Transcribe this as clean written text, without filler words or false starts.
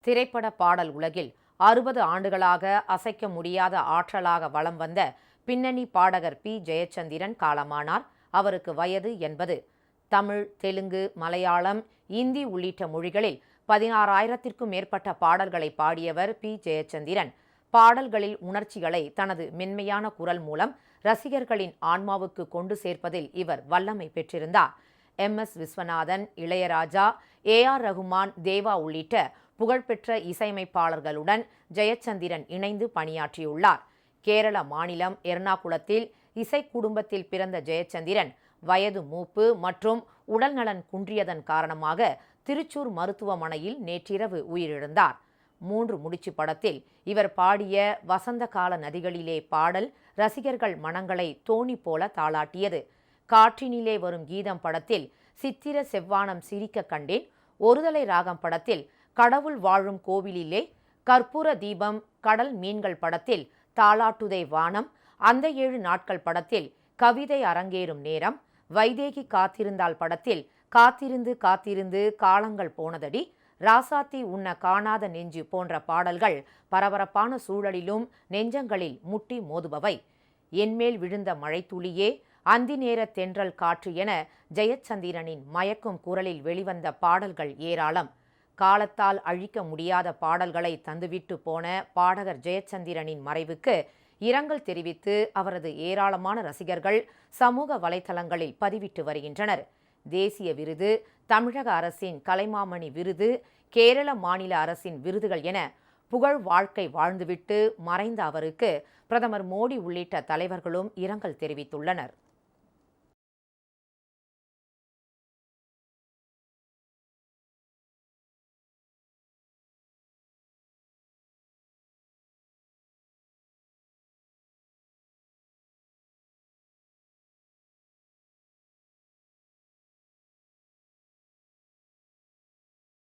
திரைப்பட பாடல் உலகில் 60 ஆண்டுகளாக அசைக்க முடியாத ஆற்றலாக வலம் வந்த பின்னணி பாடகர் பி. ஜெயச்சந்திரன் காலமானார். அவருக்கு வயது 80. தமிழ், தெலுங்கு, மலையாளம், இந்தி உள்ளிட்ட மொழிகளில் 16,000த்திற்கும் மேற்பட்ட பாடல்களை பாடியவர் பி. ஜெயச்சந்திரன். பாடல்களில் உணர்ச்சிகளை தனது மென்மையான குரல் மூலம் ரசிகர்களின் ஆன்மாவுக்கு கொண்டு சேர்ப்பதில் இவர் வல்லமை பெற்றிருந்தார். எம்.எஸ். விஸ்வநாதன், இளையராஜா, ஏ.ஆர். ரகுமான், தேவா உள்ளிட்ட புகழ்பெற்ற இசையமைப்பாளர்களுடன் ஜெயச்சந்திரன் இணைந்து பணியாற்றியுள்ளார். கேரள மாநிலம் எர்ணாகுளத்தில் இசை குடும்பத்தில் பிறந்த ஜெயச்சந்திரன் வயது மூப்பு மற்றும் உடல்நலன் குன்றியதன் காரணமாக திருச்சூர் மருத்துவமனையில் நேற்றிரவு உயிரிழந்தார். 3 முடிச்சு படத்தில் இவர் பாடிய வசந்த கால நதிகளிலே பாடல் ரசிகர்கள் மனங்களை தோணி போல தாளாட்டியது. காற்றினிலே வரும் கீதம் படத்தில் சித்திர செவ்வானம் சிரிக்க கண்டேன், ஒருதலை ராகம் படத்தில் கடவுள் வாழும் கோவிலிலே, கற்பூர தீபம், கடல் மீன்கள் படத்தில் தாளாட்டுதே வானம், அந்த 7 நாட்கள் படத்தில் கவிதை அரங்கேறும் நேரம், வைதேகி காத்திருந்தாள் படத்தில் காத்திருந்து காத்திருந்து காலங்கள் போனதடி, ராசாத்தி உன்ன காணாத நெஞ்சு போன்ற பாடல்கள் பரபரப்பான சூழலிலும் நெஞ்சங்களில் முட்டி மோதுபவை. என்மேல் விழுந்த மழைத்துளியே, அந்தி நேர தென்றல் காற்று என ஜெயச்சந்திரனின் மயக்கும் குரலில் வெளிவந்த பாடல்கள் ஏராளம். காலத்தால் அழிக்க முடியாத பாடல்களை தந்துவிட்டு போன பாடகர் ஜெயச்சந்திரனின் மறைவுக்கு இரங்கல் தெரிவித்து அவரது ஏராளமான ரசிகர்கள் சமூக வலைதளங்களில் பதிவிட்டு வருகின்றனர். தேசிய விருது, தமிழக அரசின் கலைமாமணி விருது, கேரள மாநில அரசின் விருதுகள் என புகழ் வாழ்க்கை வாழ்ந்துவிட்டு மறைந்த அவருக்கு பிரதமர் மோடி உள்ளிட்ட தலைவர்களும் இரங்கல் தெரிவித்துள்ளனர்.